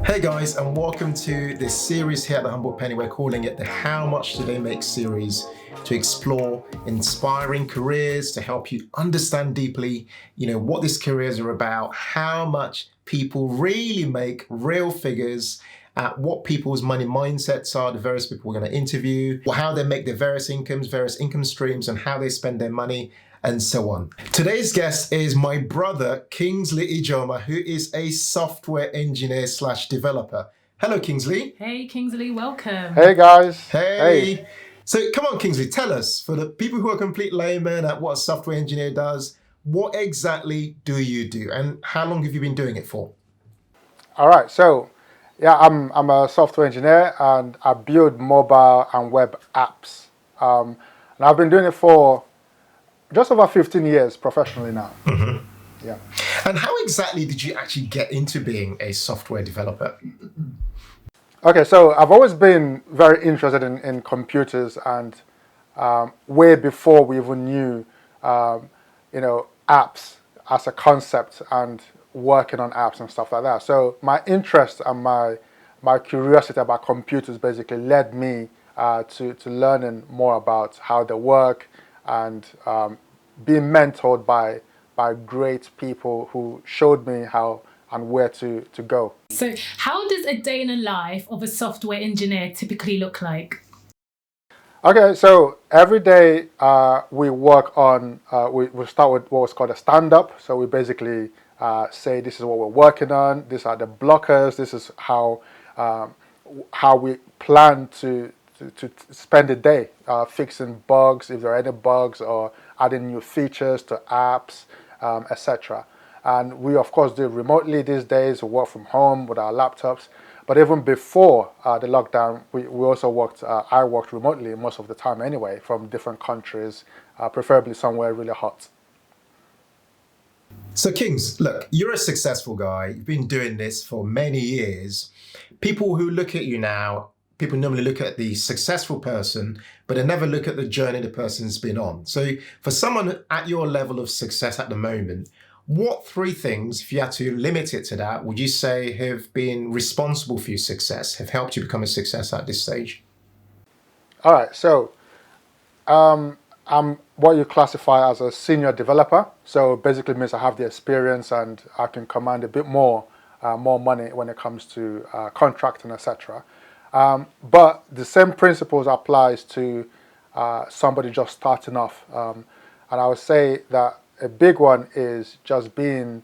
Hey guys, and welcome to this series here at the Humble Penny. We're calling it the How Much Do They Make series, to explore inspiring careers, to help you understand deeply, what these careers are about, how much people really make real figures, what people's money mindsets are, the various people we're going to interview, how they make their various income streams, and how they spend their money, and so on. Today's guest is my brother, Kingsley Ijoma, who is a software engineer / developer. Hello, Kingsley. Hey, Kingsley, welcome. Hey, guys. Hey. So come on, Kingsley, tell us, for the people who are complete laymen at what a software engineer does, what exactly do you do, and how long have you been doing it for? All right, so yeah, I'm a software engineer and I build mobile and web apps. And I've been doing it for just over 15 years professionally now. Mm-hmm. Yeah. And how exactly did you actually get into being a software developer? Okay, so I've always been very interested in computers, and way before we even knew, apps as a concept and working on apps and stuff like that. So my interest and my curiosity about computers basically led me to learning more about how they work, and being mentored by great people who showed me how and where to go. So how does a day in the life of a software engineer typically look like? Okay, so every day we work on, we start with what's called a stand-up. So we basically say this is what we're working on, these are the blockers, this is how we plan to spend the day, fixing bugs if there are any bugs, or adding new features to apps, etc. And we of course do it remotely these days. We work from home with our laptops. But even before the lockdown, we also worked, I worked remotely most of the time anyway, from different countries, preferably somewhere really hot. So Kings, look, you're a successful guy. You've been doing this for many years. People who look at you now, people normally look at the successful person, but they never look at the journey the person's been on. So for someone at your level of success at the moment, what 3 things, if you had to limit it to that, would you say have been responsible for your success, have helped you become a success at this stage? All right, so I'm what you classify as a senior developer. So basically means I have the experience and I can command a bit more money when it comes to contracting, etc. But the same principles applies to somebody just starting off. And I would say that a big one is just being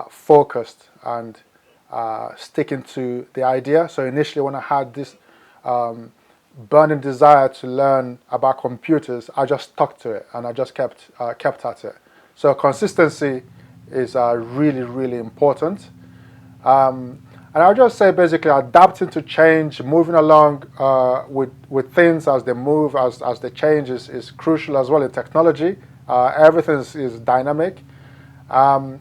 focused and sticking to the idea. So initially when I had this burning desire to learn about computers, I just stuck to it and I just kept at it. So consistency is really, really important. And I'll just say basically adapting to change, moving along with things as they move, as they change is crucial as well in technology. Everything is dynamic. And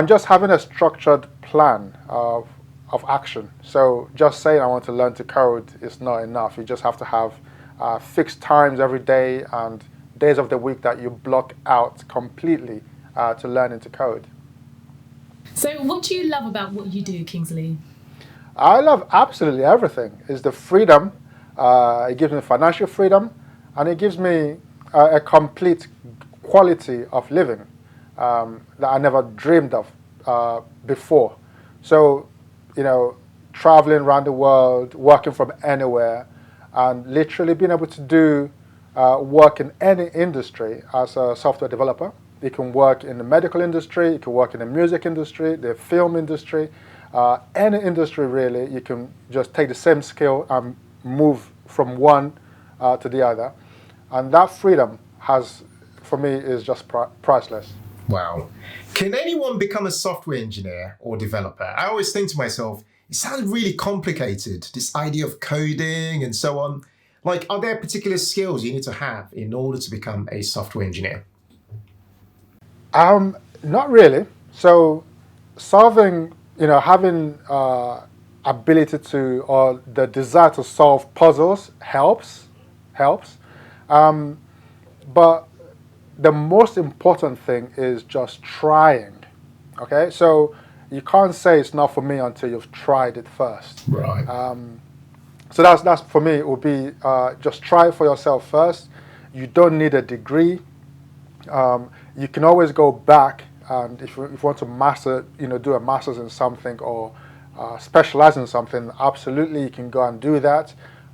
just having a structured plan of action. So just saying I want to learn to code is not enough. You just have to have fixed times every day and days of the week that you block out completely to learning to code. So what do you love about what you do, Kingsley? I love absolutely everything. It's the freedom. It gives me financial freedom, and it gives me a complete quality of living that I never dreamed of before. So, traveling around the world, working from anywhere, and literally being able to do work in any industry as a software developer. You can work in the medical industry, you can work in the music industry, the film industry, any industry really. You can just take the same skill and move from one to the other. And that freedom for me, is just priceless. Wow. Can anyone become a software engineer or developer? I always think to myself, it sounds really complicated, this idea of coding and so on. Like, are there particular skills you need to have in order to become a software engineer? Not really. So having ability to, or the desire to solve puzzles helps. But the most important thing is just trying. Okay, so you can't say it's not for me until you've tried it first. Right. So that's for me. It would be just try it for yourself first. You don't need a degree. You can always go back, and if you want to master, do a master's in something or specialize in something, absolutely you can go and do that.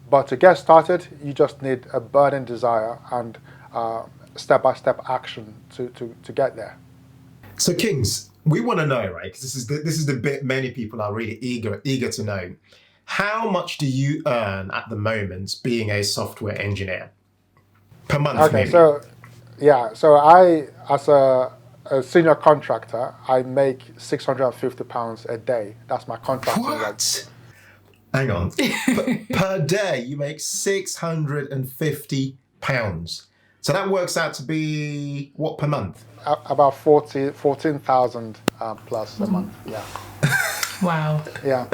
But to get started, you just need a burning desire and step-by-step action to get there. So Kings, we want to know, right? Because this is the bit many people are really eager to know. How much do you earn at the moment being a software engineer per month? Okay, maybe? so I, as a senior contractor, I make £650 a day. That's my contracting rate. What? Hang on. Per day, you make £650. So that works out to be what per month? About 14,000 plus a month. Yeah. Wow. Yeah,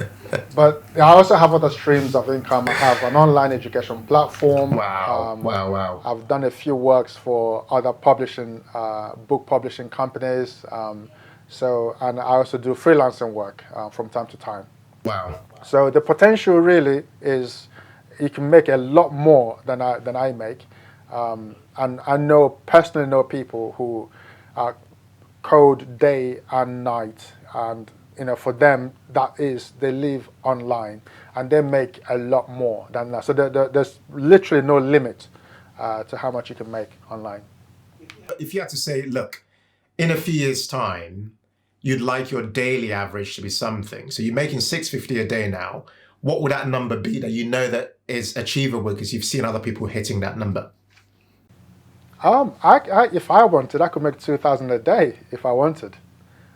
but I also have other streams of income. I have an online education platform. Wow. I've done a few works for other publishing, book publishing companies. And I also do freelancing work from time to time. Wow. So the potential really is you can make a lot more than I make. And I personally know people who code day and night, and for them they live online and they make a lot more than that. So there's literally no limit to how much you can make online. If you had to say, look, in a few years' time, you'd like your daily average to be something. So you're making $650 a day now. What would that number be that that is achievable because you've seen other people hitting that number? If I wanted, I could make 2,000 a day if I wanted.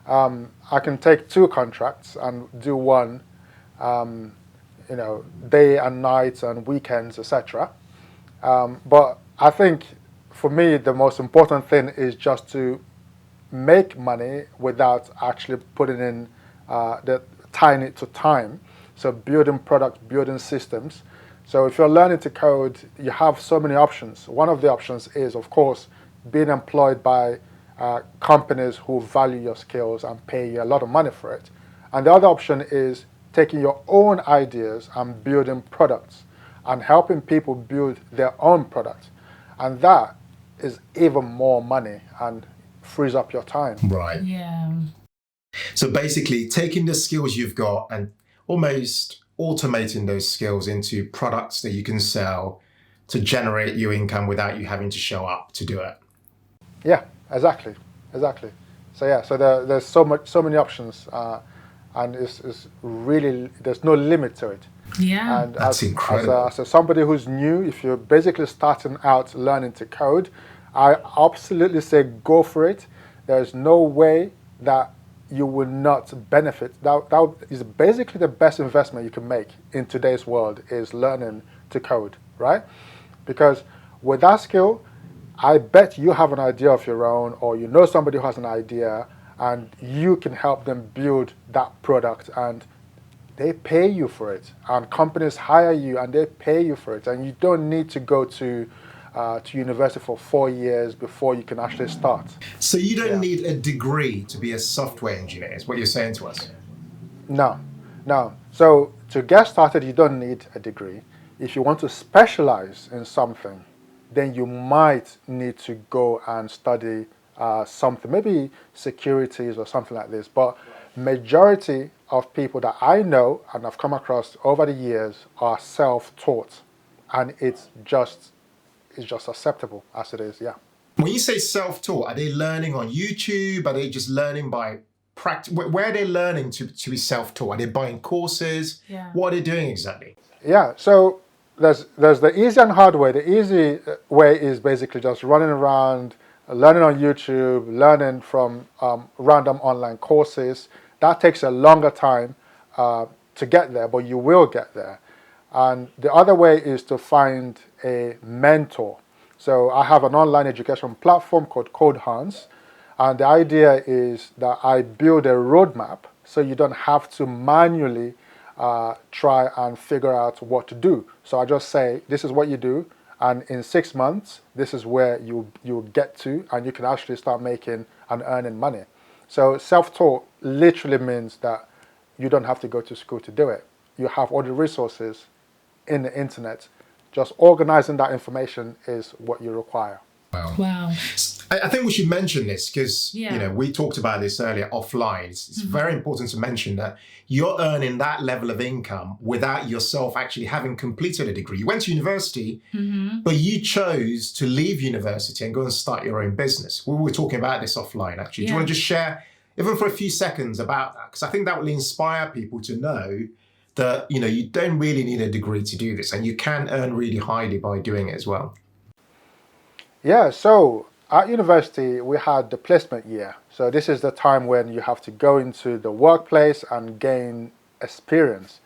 I can take 2 contracts and do one, day and night and weekends, etc. But I think for me, the most important thing is just to make money without actually putting in tying it to time. So building products, building systems. So if you're learning to code, you have so many options. One of the options is, of course, being employed by companies who value your skills and pay you a lot of money for it. And the other option is taking your own ideas and building products and helping people build their own products. And that is even more money and frees up your time. Right. Yeah. So basically taking the skills you've got and almost automating those skills into products that you can sell to generate you income without you having to show up to do it. Yeah, exactly. So there's so many options, and it's really, there's no limit to it. Yeah. And That's incredible. As somebody who's new, if you're basically starting out learning to code, I absolutely say go for it. There's no way that you will not benefit. That is basically the best investment you can make in today's world, is learning to code, right? Because with that skill, I bet you have an idea of your own, or somebody who has an idea, and you can help them build that product, and they pay you for it. And companies hire you and they pay you for it. And you don't need to go to university for 4 years before you can actually start. So you don't need a degree to be a software engineer, is what you're saying to us? No. So to get started, you don't need a degree. If you want to specialize in something, then you might need to go and study something, maybe securities or something like this. But majority of people that I know and I've come across over the years are self-taught, and it's just acceptable as it is. Yeah. When you say self-taught, are they learning on YouTube? Are they just learning by practice? Where are they learning to be self-taught? Are they buying courses? Yeah. What are they doing exactly? Yeah. So there's the easy and hard way. The easy way is basically just running around, learning on YouTube, learning from random online courses. That takes a longer time to get there, but you will get there. And the other way is to find a mentor. So I have an online education platform called Code Hans, and the idea is that I build a roadmap so you don't have to manually try and figure out what to do. So I just say, this is what you do, and in 6 months, this is where you'll get to, and you can actually start making and earning money. So self-taught literally means that you don't have to go to school to do it. You have all the resources in the internet. Just organizing that information is what you require. Wow. I think we should mention this because Yeah. we talked about this earlier offline. It's very important to mention that you're earning that level of income without yourself actually having completed a degree. You went to university, but you chose to leave university and go and start your own business. We were talking about this offline, actually. Do you want to just share, even for a few seconds, about that? Because I think that will inspire people to know that you don't really need a degree to do this, and you can earn really highly by doing it as well. Yeah, so at university, we had the placement year. So this is the time when you have to go into the workplace and gain experience.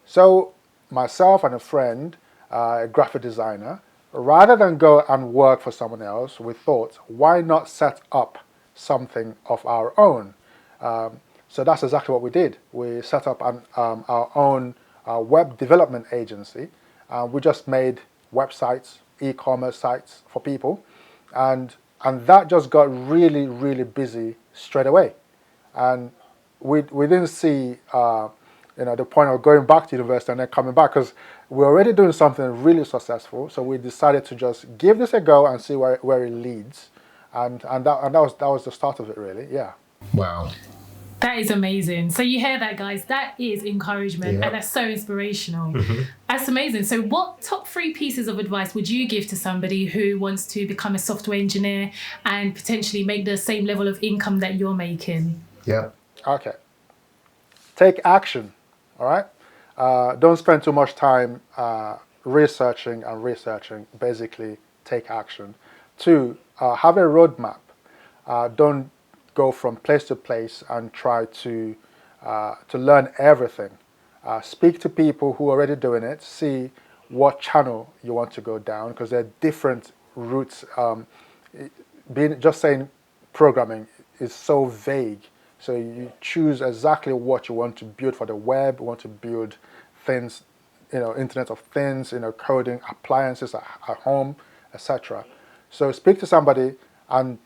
So myself and a friend, a graphic designer, rather than go and work for someone else, we thought, why not set up something of our own? So that's exactly what we did. We set up our own web development agency. We just made websites, e-commerce sites for people, and that just got really, really busy straight away. And we didn't see the point of going back to university and then coming back, because we're already doing something really successful. So we decided to just give this a go and see where it leads, and that was the start of it, really. Yeah. Wow. That is amazing. So you hear that, guys? That is encouragement, and that's so inspirational. That's amazing. So what top 3 pieces of advice would you give to somebody who wants to become a software engineer and potentially make the same level of income that you're making? Yeah. Okay. Take action, all right? Don't spend too much time researching. Basically, take action. 2, have a roadmap. Don't go from place to place and try to learn everything. Speak to people who are already doing it. See what channel you want to go down, because there are different routes. Just saying programming is so vague. So you choose exactly what you want to build for the web. You want to build things, Internet of Things, coding appliances at home, etc. So speak to somebody, and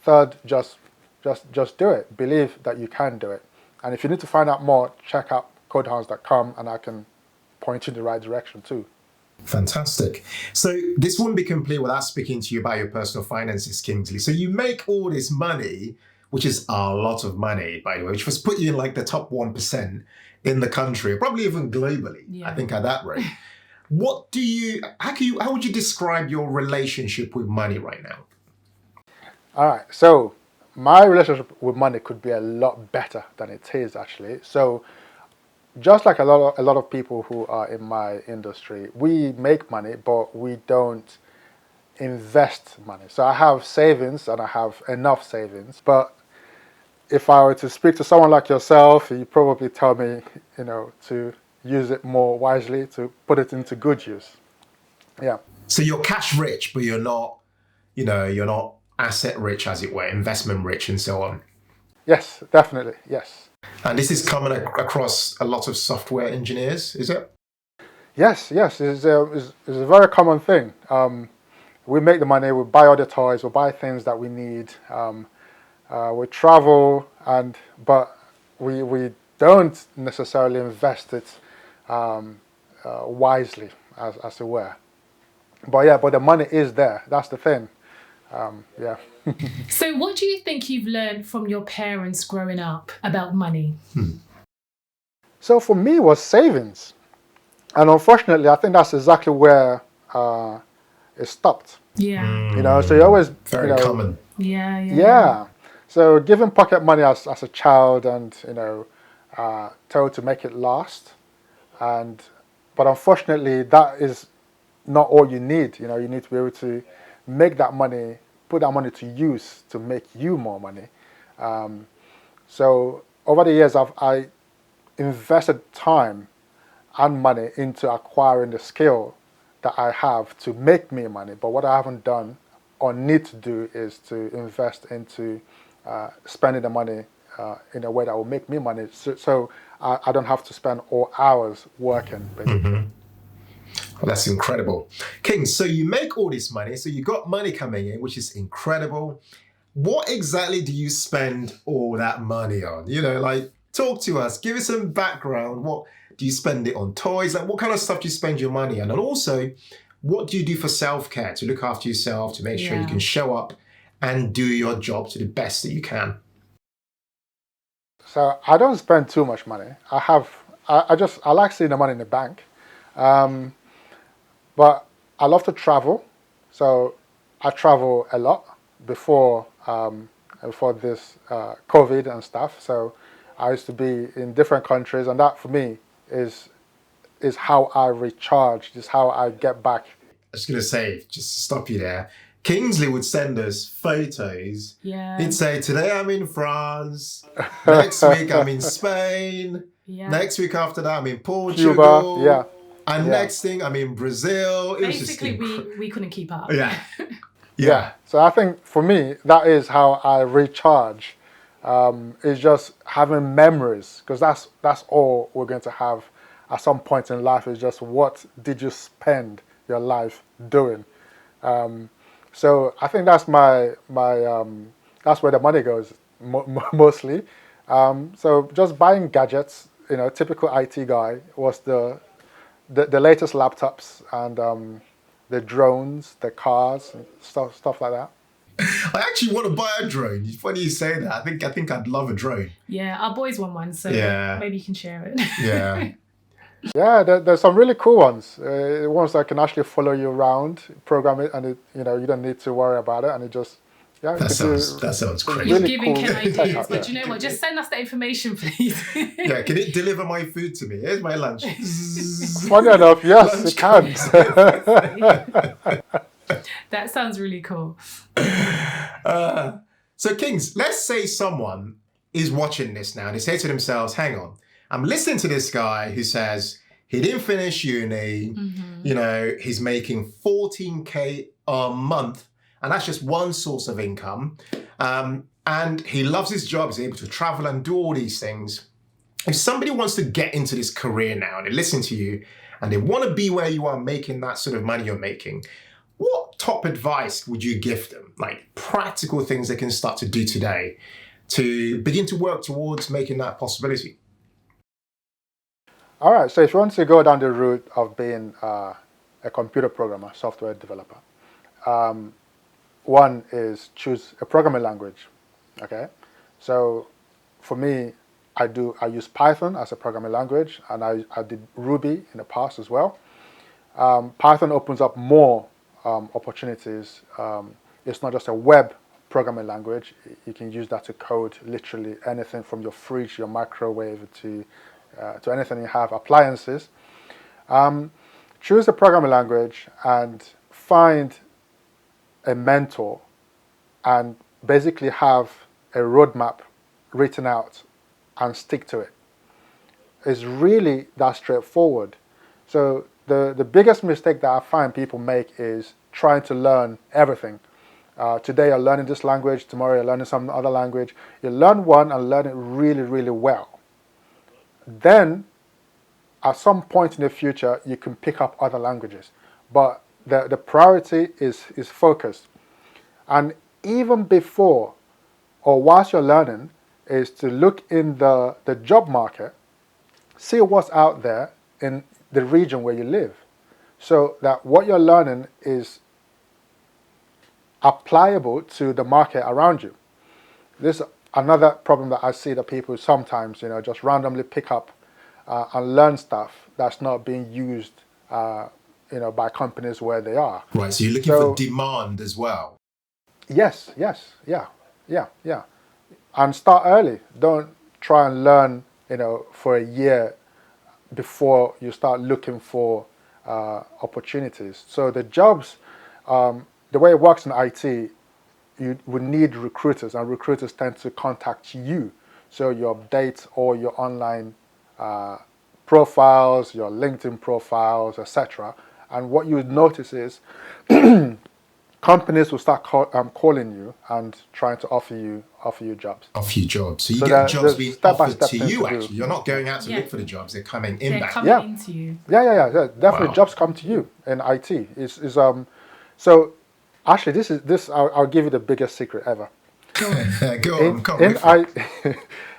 3rd, just do it. Believe that you can do it. And if you need to find out more, check out codehouse.com, and I can point you in the right direction too. Fantastic. So this wouldn't be complete without speaking to you about your personal finances, Kingsley. So you make all this money, which is a lot of money, by the way, which was put you in like the top 1% in the country, probably even globally, I think, at that rate. How would you describe your relationship with money right now? All right, so my relationship with money could be a lot better than it is, actually. So just like a lot of people who are in my industry, we make money, but we don't invest money. So I have savings, and I have enough savings. But if I were to speak to someone like yourself, you probably tell me, to use it more wisely, to put it into good use. Yeah. So you're cash rich, but you're not asset rich, as it were, investment rich, and so on. Yes, definitely. Yes. And this is common across a lot of software engineers, is it? Yes. It's a very common thing. We make the money, we buy all the toys, we buy things that we need, we travel, but we don't necessarily invest it wisely, as it were. But the money is there. That's the thing. Yeah. So what do you think you've learned from your parents growing up about money? So for me, it was savings. And unfortunately, I think that's exactly where it stopped. Yeah. So you always... Very common. Yeah. So given pocket money as a child, and, told to make it last. But unfortunately, that is not all you need. You need to be able to make that money, put that money to use to make you more money. So over the years, I invested time and money into acquiring the skill that I have to make me money. But what I haven't done or need to do is to invest into spending the money in a way that will make me money. So I don't have to spend all hours working, basically. Well, that's incredible. King, so you make all this money, so you got money coming in, which is incredible. what exactly do you spend all that money on? Like, talk to us, give us some background. What do you spend it on? Toys? Like, what kind of stuff do you spend your money on? And also, what do you do for self-care to look after yourself, to make sure you can show up and do your job to the best that you can? So I don't spend too much money. I like seeing the money in the bank. But I love to travel. So I travel a lot before this COVID and stuff. So I used to be in different countries, and that for me is how I recharge, is how I get back. I was going to say, just to stop you there, Kingsley would send us photos. Yeah. He'd say, today I'm in France, next week I'm in Spain, next week after that I'm in Portugal. Cuba, and next thing I'm in Brazil. Basically, we couldn't keep up. Yeah. So I think for me, that is how I recharge. Is just having memories, because that's all we're going to have at some point in life, is just what did you spend your life doing. So I think that's that's where the money goes mostly. So just buying gadgets, typical IT guy, was the latest laptops and the drones, the cars, and stuff like that. I actually want to buy a drone. It's funny you say that. I think I'd love a drone. Yeah, our boys want one, so maybe you can share it. Yeah. Yeah, there's some really cool ones. Ones that can actually follow you around, program it, and you don't need to worry about it, and it just that sounds crazy. You're really giving cool Ken ideas, but yeah. you know what? Just send us the information, please. Yeah, can it deliver my food to me? Here's my lunch. Funny enough, yes, it can. That sounds really cool. So Kings, let's say someone is watching this now and they say to themselves, hang on, I'm listening to this guy who says he didn't finish uni, he's making 14K a month, and that's just one source of income. And he loves his job, he's able to travel and do all these things. If somebody wants to get into this career now and they listen to you and they want to be where you are making that sort of money you're making, what top advice would you give them? Like practical things they can start to do today to begin to work towards making that possibility? All right, so if you want to go down the route of being a computer programmer, software developer, one is choose a programming language, okay? So for me, I use Python as a programming language, and I did Ruby in the past as well. Python opens up more opportunities. It's not just a web programming language. You can use that to code literally anything from your fridge, your microwave, to anything you have, appliances. Choose a programming language and find a mentor and basically have a roadmap written out and stick to it. It's really that straightforward. So the biggest mistake that I find people make is trying to learn everything. Today you're learning this language, tomorrow you're learning some other language. You learn one and learn it really, really well. Then, at some point in the future, you can pick up other languages. But the priority is focus. And even before or whilst you're learning, is to look in the job market, see what's out there in the region where you live, so that what you're learning is applicable to the market around you. This is another problem that I see, that people sometimes, just randomly pick up and learn stuff that's not being used, by companies where they are. Right, so you're looking for demand as well. Yes, yeah. And start early. Don't try and learn, for a year before you start looking for opportunities. So the jobs, the way it works in IT, you would need recruiters, and recruiters tend to contact you. So you update all your online profiles, your LinkedIn profiles, etc. And what you would notice is companies will start calling you and trying to offer you jobs. Offer you jobs. So you get jobs being offered to you, actually. You're not going out to look for the jobs. They're coming in. They're coming into you. Yeah. Definitely, wow. Jobs come to you in IT. So actually, this I'll give you the biggest secret ever. Go on. Go on, come on.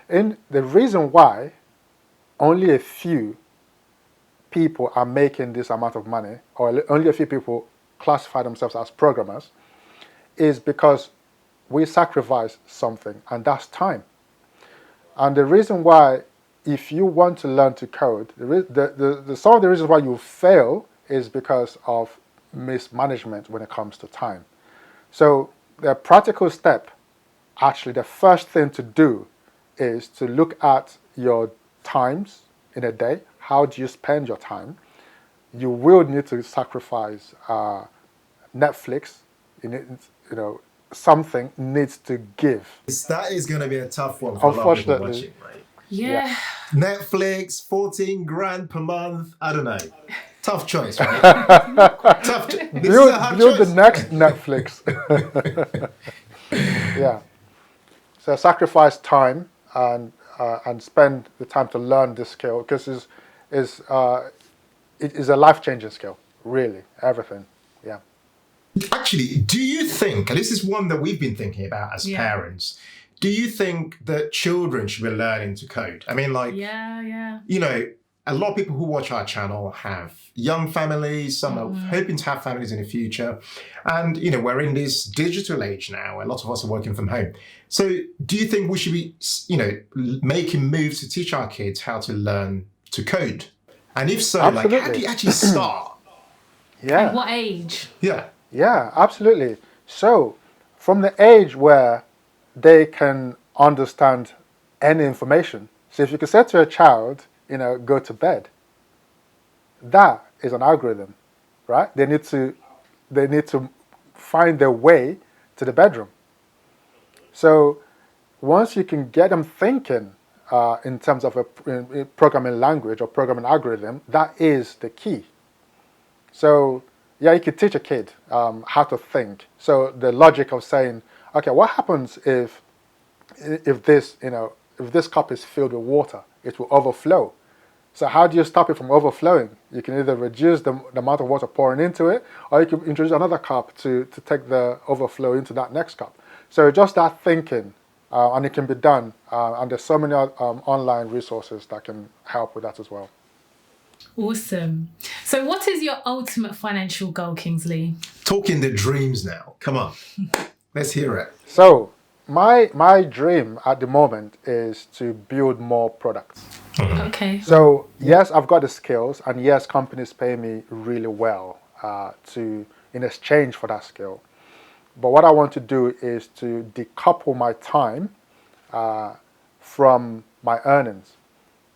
In the reason why only a few people are making this amount of money, or only a few people classify themselves as programmers, is because we sacrifice something, and that's time. And the reason why, if you want to learn to code, some of the reasons why you fail is because of mismanagement when it comes to time. So the practical step, actually the first thing to do, is to look at your times in a day. How do you spend your time? You will need to sacrifice Netflix. Something needs to give. That is going to be a tough one for a lot of people watching, right? Yeah. Netflix, 14 grand per month. I don't know. Tough choice, right? Build the next Netflix. Yeah. So sacrifice time and spend the time to learn this skill, because it is a life-changing skill. Really, everything. Yeah. Actually, do you think, and this is one that we've been thinking about as parents, do you think that children should be learning to code? I mean, like, a lot of people who watch our channel have young families, some are hoping to have families in the future. And, we're in this digital age now, a lot of us are working from home. So do you think we should be, making moves to teach our kids how to learn to code? And if so, absolutely. how do you actually start? Yeah. At what age? Yeah. Yeah, absolutely. So from the age where they can understand any information. So if you can say to a child, go to bed, that is an algorithm, right? They need to find their way to the bedroom. So once you can get them thinking in terms of a programming language or programming algorithm, that is the key. So yeah, you could teach a kid how to think. So the logic of saying, okay, what happens if this cup is filled with water? It will overflow. So how do you stop it from overflowing? You can either reduce the amount of water pouring into it, or you can introduce another cup to take the overflow into that next cup. So just that thinking, and it can be done. And there's so many online resources that can help with that as well. Awesome. So what is your ultimate financial goal, Kingsley? Talking the dreams now. Come on. Let's hear it. So my dream at the moment is to build more products. Okay. So yes, I've got the skills, and yes, companies pay me really well in exchange for that skill. But what I want to do is to decouple my time from my earnings.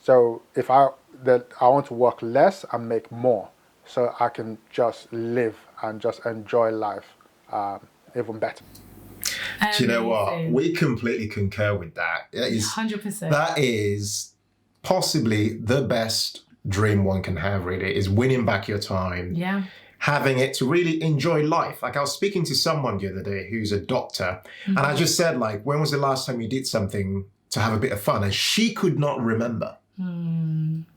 So if I want to work less and make more, so I can just live and just enjoy life even better. Do you know what? We completely concur with that. 100%. That is possibly the best dream one can have, really, is winning back your time. Yeah. Having it to really enjoy life. Like, I was speaking to someone the other day who's a doctor, and I just said, like, when was the last time you did something to have a bit of fun? And she could not remember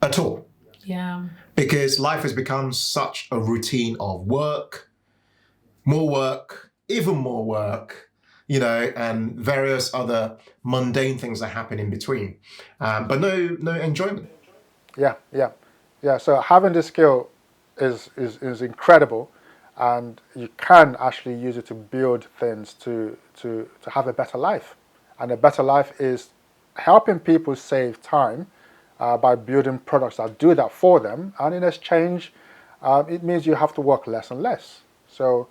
at all. Yeah. Because life has become such a routine of work, even more work, and various other mundane things that happen in between. But no enjoyment. Yeah. So having this skill is incredible, and you can actually use it to build things to have a better life. And a better life is helping people save time by building products that do that for them. And in exchange, it means you have to work less and less. So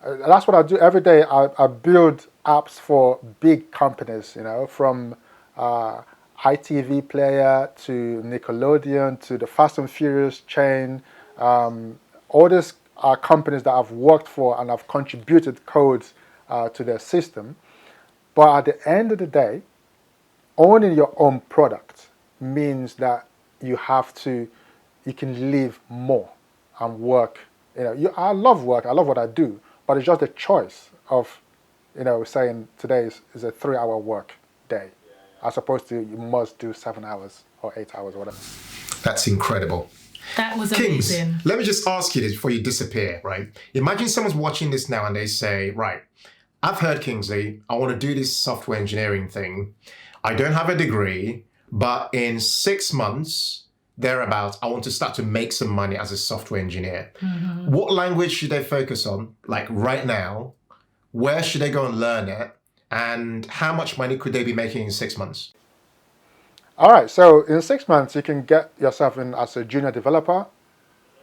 that's what I do every day. I build apps for big companies, from ITV Player to Nickelodeon to the Fast and Furious chain. All these are companies that I've worked for and I've contributed codes to their system. But at the end of the day, owning your own product means that you can live more and work. I love work, I love what I do, but it's just a choice of, saying today is a 3-hour work day, as opposed to you must do 7 hours or 8 hours or whatever. That's incredible. That was Kings, amazing. let me just ask you this before you disappear, right? Imagine someone's watching this now and they say, right, I've heard, Kingsley, I want to do this software engineering thing. I don't have a degree, but in 6 months, thereabouts, I want to start to make some money as a software engineer. What language should they focus on, like right now? Where should they go and learn it? And how much money could they be making in 6 months? All right, so in 6 months, you can get yourself in as a junior developer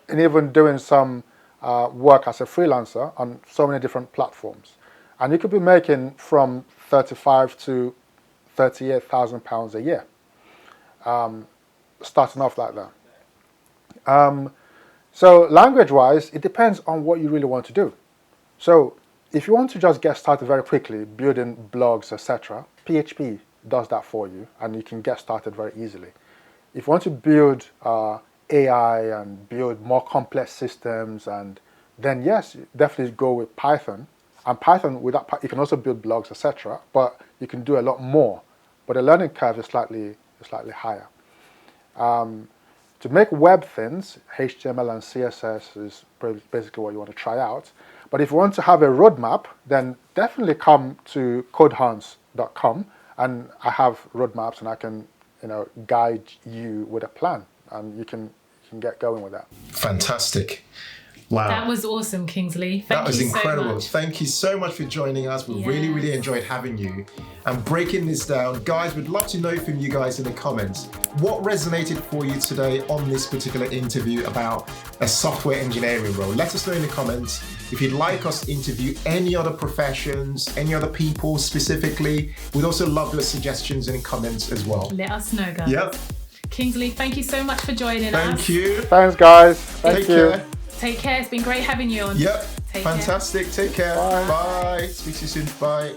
and even doing some work as a freelancer on so many different platforms. And you could be making from 35 to 38,000 pounds a year, starting off like that. So language-wise, it depends on what you really want to do. So if you want to just get started very quickly, building blogs, etc., PHP does that for you, and you can get started very easily. If you want to build AI and build more complex systems, and then yes, definitely go with Python. And Python, with that, you can also build blogs, etc. But you can do a lot more. But the learning curve is slightly higher. To make web things, HTML and CSS is basically what you want to try out. But if you want to have a roadmap, then definitely come to codehunts.com, and I have roadmaps, and I can, guide you with a plan, and you can get going with that. Fantastic. Wow. That was awesome, Kingsley. That was Thank you incredible. so much. Thank you so much for joining us. We really enjoyed having you and breaking this down. Guys, we'd love to know from you guys in the comments what resonated for you today on this particular interview about a software engineering role. Let us know in the comments. If you'd like us to interview any other professions, any other people specifically, we'd also love your suggestions in the comments as well. Let us know, guys. Yep. Kingsley, thank you so much for joining us. Thank you. Thanks, guys. Thank you. Care. Take care. It's been great having you on. Yep. Take Fantastic. care. Take care. Bye. Bye. Speak to you soon. Bye.